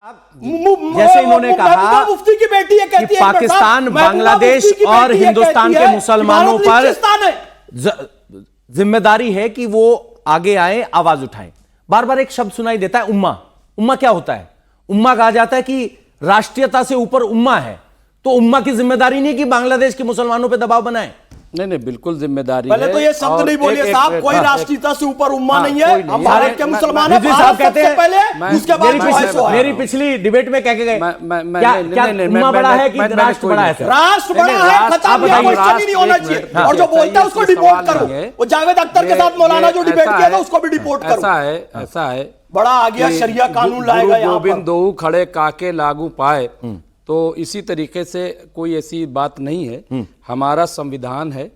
जैसे इन्होंने कहा मुफ्ती की बेटी है, कहती कि पाकिस्तान बांग्लादेश और हिंदुस्तान के मुसलमानों पर जिम्मेदारी है कि वो आगे आए, आवाज उठाएं। बार बार एक शब्द सुनाई देता है, उम्मा। उम्मा क्या होता है? उम्मा कहा जाता है कि राष्ट्रीयता से ऊपर उम्मा है, तो उम्मा की जिम्मेदारी नहीं कि बांग्लादेश के मुसलमानों पर दबाव बनाए। नहीं, बिल्कुल जिम्मेदारी पहले तो ये शब्द नहीं बोलिए साहब, कोई राष्ट्रीयता से ऊपर उम्मा नहीं है। हम भारत के मुसलमान हैं, साहब कहते हैं पहले, उसके बाद मेरी पिछली डिबेट में कह के गए क्या उम्मा बड़ा है कि राष्ट्र बड़ा है? राष्ट्र बड़ा है, खत्म, यह क्वेश्चन ही नहीं होना चाहिए। और जो बोलता है उसको डिपोर्ट करो। वो जावेद अख्तर के साथ मौलाना जो डिबेट किया था उसको भी डिपोर्ट करो। ऐसा है बड़ा आ गया, शरिया कानून लाएगा यहाँ पर। गोविंद दो खड़े काके लागू पाए, तो इसी तरीके से कोई ऐसी बात नहीं है। हमारा संविधान है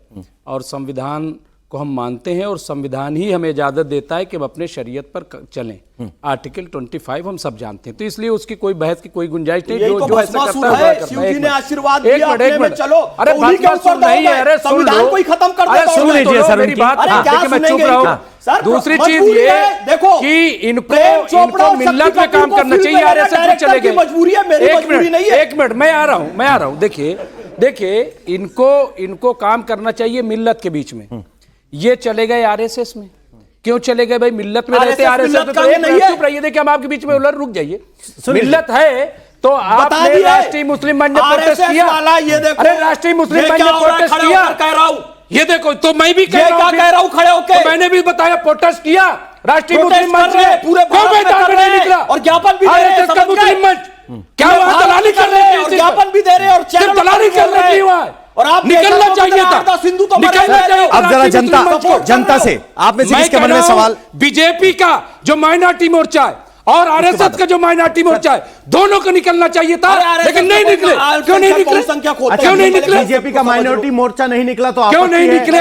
और संविधान को हम मानते हैं और संविधान ही हमें इजाजत देता है कि हम अपने शरीयत पर चलें। आर्टिकल 25 हम सब जानते हैं, तो इसलिए उसकी कोई बहस की कोई गुंजाइश नहीं। जो ऐसा करता है, शिव जी ने आशीर्वाद दिया एक मिनट चलो, अरे भस्मासुर नहीं है, अरे संविधान कोई खत्म कर देता है। सुन लीजिए सर, मेरी बात, मैं चुप रहूं। दूसरी चीज ये देखो कि इनको मिल्लत में काम करना चाहिए, आरएसएस में चले गए। मजबूरी है, मेरी मजबूरी नहीं है। एक मिनट, मैं आ रहा हूं। देखिए इनको काम करना चाहिए मिल्लत के बीच में। ये चले गए आरएसएस में, क्यों चले गए भाई? मिल्लत में रहते आरएसएस में, तो चुप रहिए। देखिए हम आपके बीच में रुक जाइए। मिल्लत है तो आपने राष्ट्रीय मुस्लिम मंच ने प्रोटेस्ट किया। अरे राष्ट्रीय मुस्लिम मंच ने प्रोटेस्ट किया, कह रहा हूं, ये देखो, तो मैं भी कह रहा हूं खड़े होकर, मैंने भी बताया प्रोटेस्ट किया राष्ट्रीय मुस्लिम मंच ने, पूरे मैदान में नहीं निकला। और ज्ञापन भी आरएसएस का मुस्लिम मंच क्या वहां दलाली कर रहे हैं? ज्ञापन भी दे रहे हैं और सिर्फ दलाली कर रहे हैं वहां। और आप निकलना चाहिए था, सिंधु तो निकलना चाहिए। अब जरा जनता से आप में से किसके मन में सवाल? बीजेपी का जो माइनॉरिटी मोर्चा है और आरएसएस का जो माइनॉरिटी मोर्चा है, दोनों को निकलना चाहिए था, लेकिन नहीं निकले। क्यों नहीं निकले? क्यों नहीं निकले? बीजेपी का माइनॉरिटी मोर्चा नहीं निकला तो क्यों नहीं निकले?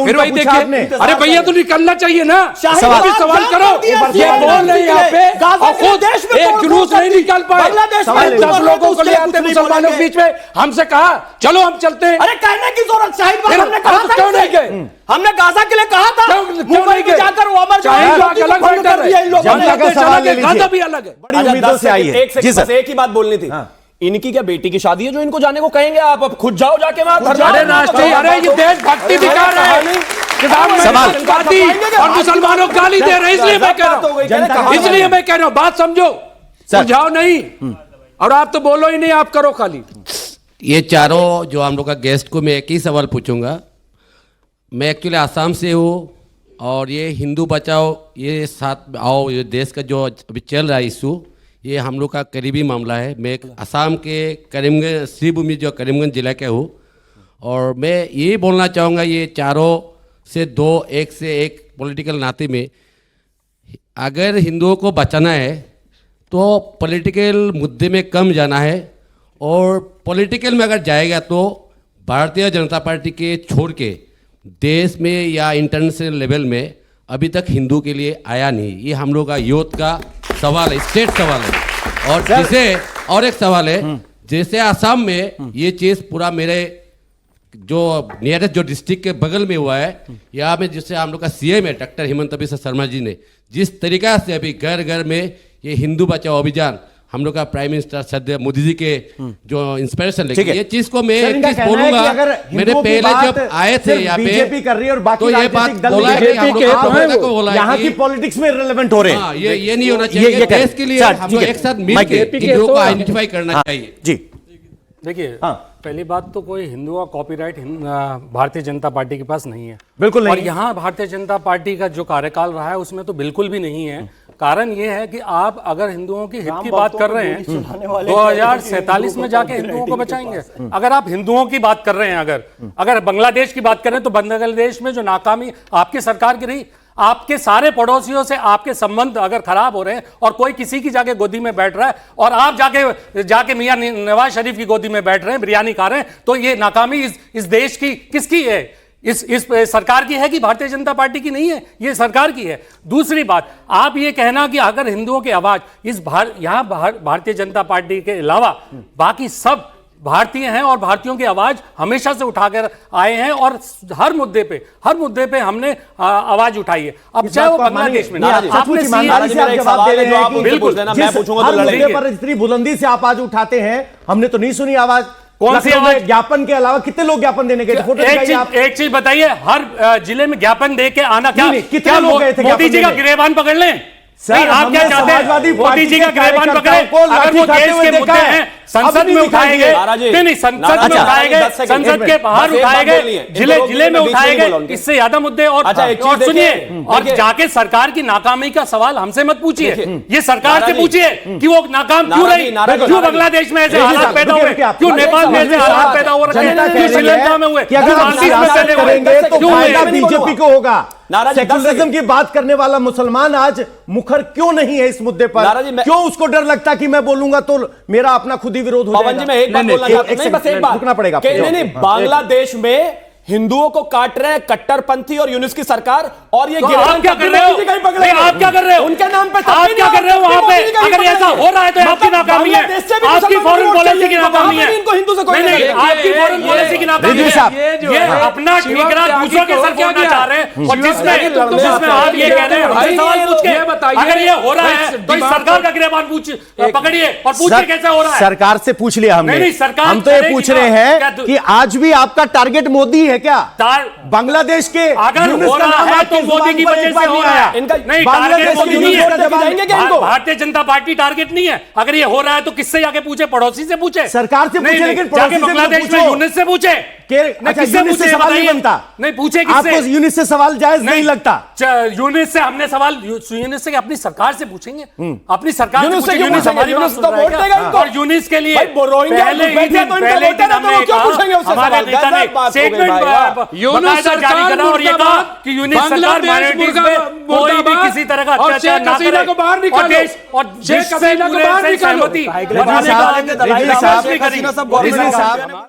फिर वही देखिए, अरे भैया तो निकलना चाहिए ना। सवाल करो, ये बोल रहे यहाँ पे और खुद एक जुलूस नहीं निकाल पाए। 10 लोगों को ले आते मुसलमानों के बीच में, हमसे कहा चलो हम चलते हैं। अरे कहने की जरूरत, शाहिद भाई हमने कहा था, क्यों नहीं गए? हमने गाजा के लिए कहा था, क्यों नहीं गए? जाकर वो अमर अलग बैठकर जनता का सवाल ले लीजिए, भी अलग है। बड़ी उम्मीदों से आई है। एक ही बात बोलनी थी। इनकी क्या बेटी की शादी है जो इनको जाने को कहेंगे? आप अब खुद जाओ जाके वहां। अरे राष्ट्रीय, अरे ये देशभक्ति दिखा रहे हैं, आतंकवादी और मुसलमानों को गाली दे रहे हैं, इसलिए मैं कह रहा हूं, बात समझो, सुझाव नहीं। और आप तो बोलो ही नहीं, आप करो खाली। ये चारों जो हम लोग का गेस्ट को मैं एक ही सवाल पूछूंगा। मैं एक्चुअली आसाम से हूँ और ये हिंदू बचाओ, ये साथ आओ, ये देश का जो अभी चल रहा है इशू, ये हम लोग का करीबी मामला है। मैं असम के करीमगंज, श्रीभूमि जो करीमगंज जिला के हूँ, और मैं ये बोलना चाहूँगा, ये चारों से दो, एक से एक पॉलिटिकल नाते में, अगर हिंदुओं को बचाना है तो पॉलिटिकल मुद्दे में कम जाना है, और पॉलिटिकल में अगर जाएगा तो भारतीय जनता पार्टी के छोड़ के देश में या इंटरनेशनल लेवल में अभी तक हिंदू के लिए आया नहीं। ये हम लोग का यूथ का सवाल है, स्टेट सवाल है। और जैसे और एक सवाल है, जैसे आसाम में ये चीज़ पूरा मेरे जो नियरेस्ट जो डिस्ट्रिक्ट के बगल में हुआ है, यहाँ में जिससे हम लोग का सीएम है डॉक्टर हेमंत बिस्वा शर्मा जी ने जिस तरीका से अभी घर घर में ये हिंदू बचाओ अभियान, हम लोग का प्राइम मिनिस्टर श्रद्धेय मोदी जी के जो इंस्पिरेशन लेके, ये चीज को मैं एक चीज बोलूंगा, मेरे पहले जब आए थे यहाँ पे बीजेपी कर रही है और बाकी तो ये बात बोला है कि हम लोग को बोला यहाँ की पॉलिटिक्स में रिलेवेंट हो रहे हैं। ये नहीं होना चाहिए। देश के लिए हम लोग एक साथ मिलकर हिंदुओं को आइडेंटिफाई करना चाहिए। जी देखिए, पहली बात तो कोई हिंदुओं का कॉपीराइट भारतीय जनता पार्टी के पास नहीं है, बिल्कुल नहीं। और यहाँ भारतीय जनता पार्टी का जो कार्यकाल रहा है उसमें तो बिल्कुल भी नहीं है। कारण ये है कि आप अगर हिंदुओं की हित की बात कर रहे हैं, 2047 में जाके हिंदुओं को बचाएंगे। अगर आप हिंदुओं की बात कर रहे हैं, अगर बांग्लादेश की बात करें तो बांग्लादेश में जो नाकामी आपकी सरकार की रही, आपके सारे पड़ोसियों से आपके संबंध अगर खराब हो रहे हैं और कोई किसी की जाके गोदी में बैठ रहा है और आप जाके मियां नवाज शरीफ की गोदी में बैठ रहे हैं, बिरयानी खा रहे हैं, तो ये नाकामी इस देश की किसकी है? इस सरकार की है कि भारतीय जनता पार्टी की नहीं है? ये सरकार की है। दूसरी बात, आप ये कहना कि अगर हिंदुओं की आवाज यहाँ भारतीय जनता पार्टी के अलावा बाकी सब भारतीय हैं और भारतीयों की आवाज हमेशा से उठाकर आए हैं और हर मुद्दे पे हमने आवाज उठाई है। अब चाहे वो बांग्लादेश में आपने ईमानदारी से आप जवाब दे रहे हैं कि बिल्कुल देना, मैं पूछूंगा तो हर मुद्दे लड़ेंगे। पर इतनी बुलंदी से आप आज उठाते हैं, हमने तो नहीं सुनी आवाज। कौन सी लखनऊ में आवाज? ज्ञापन के अलावा कितने लोग ज्ञापन देने गए थे? फोटो दिखाइए आप। एक चीज बताइए, हर जिले में ज्ञापन दे के आना क्या? नहीं, कितने क्या लोग गए थे मोदी ज्ञापन जी का देने? गिरेबान पकड़ लें? सर, नहीं, आप क्या हमने चाहते समाजवादी हैं? मोदी पार्टी जी के का गिरेबान पकड़े, कार्यकर्ताओं को अगर वो लाठी खाते देश हुए के देखा मुद्दे है। हैं संसद अभी में नहीं उठाए दिखाई गए, दिए। नहीं संसद में उठाए गए, संसद के बाहर उठाए गए, जिले में उठाए गए, इससे ज्यादा मुद्दे। और सुनिए, और जाके सरकार की नाकामी का सवाल हमसे मत पूछिए, ये सरकार से पूछिए कि वो नाकाम क्यों रही, क्यों बांग्लादेश में ऐसे हालात पैदा हुए, क्यों नेपाल में ऐसे हालात पैदा हो रहे हैं, क्यों श्रीलंका में हुए, कि अगर आप सियासत करेंगे तो फायदा बीजेपी को होगा। सेक्युलरिज्म की बात करने वाला मुसलमान आज मुखर क्यों नहीं है इस मुद्दे पर? क्यों उसको डर लगता कि मैं बोलूंगा तो मेरा अपना खुद ही विरोध हो जाएगा? पवन जी, मैं एक बात बोलना चाहता हूं, नहीं बस एक बात रुकना पड़ेगा। नहीं, बांग्लादेश में हिंदुओं को काट रहे हैं कट्टरपंथी और यूनिस की सरकार, और ये तो आप क्या कर रहे हो? नहीं, आप क्या कर रहे हो? उनके नाम पे आप क्या कर रहे हो वहां पे? अगर ऐसा हो रहा है तो आपकी नाकामी है, आपकी फॉरेन पॉलिसी की नाकामी है। इनको हिंदू से कोई नहीं, आपकी फॉरेन पॉलिसी की नाकामी है। ये अपना ठिकाना दूसरों के सर फोड़ना चाह रहे हैं, और जिसमें आप ये कह रहे हैं हमसे सवाल पूछ के, अगर ये हो रहा है तो इस सरकार का गिरबान पकड़िए और पूछिए कैसा हो रहा है। सरकार से पूछ लिया हमने। नहीं, सरकार हम तो ये पूछ रहे हैं कि आज भी आपका टारगेट मोदी है क्या? बांग्लादेश के अगर हो रहा है तो मोदी की वजह से हो रहा है। नहीं, टारगेट मोदी नहीं है, भारतीय जनता पार्टी टारगेट नहीं है। अगर ये हो रहा है तो किससे जाके पूछे? पड़ोसी से पूछे, सरकार से पूछे, लेकिन जाके बांग्लादेश में यूनिस से पूछे, किससे पूछे? सवाल नहीं बनता। नहीं पूछे आपको किससे? यूनिस से सवाल जायज नहीं लगता? यूनिस से हमने सवाल यूनिस से अपनी सरकार से पूछेंगे, अपनी सरकार से यूनिस से पूछे। क्यों यूनिस हमारी पूछेंगे? बात सुन रहा है यूनिस तो वोट देगा क्या? इनको। और यूनिस के लिए भाई, रोहिंग्या पहले ही बैठे दिन तो इनको पहले ही वोट देना, दिन तो वो क्यों पूछेंगे उससे हमारे सवाल? नेता ने गलत बात हो गई स्टेटमेंट भाई, वाह। यूनुस जारी करा और ये कहा कि यूनिस सरकार माइनॉरिटीज में कोई भी किसी तरह का अत्याचार ना करे को बाहर निकालो, और शेख हसीना को बाहर निकालो। सहमति बनाने का रिजवी साहब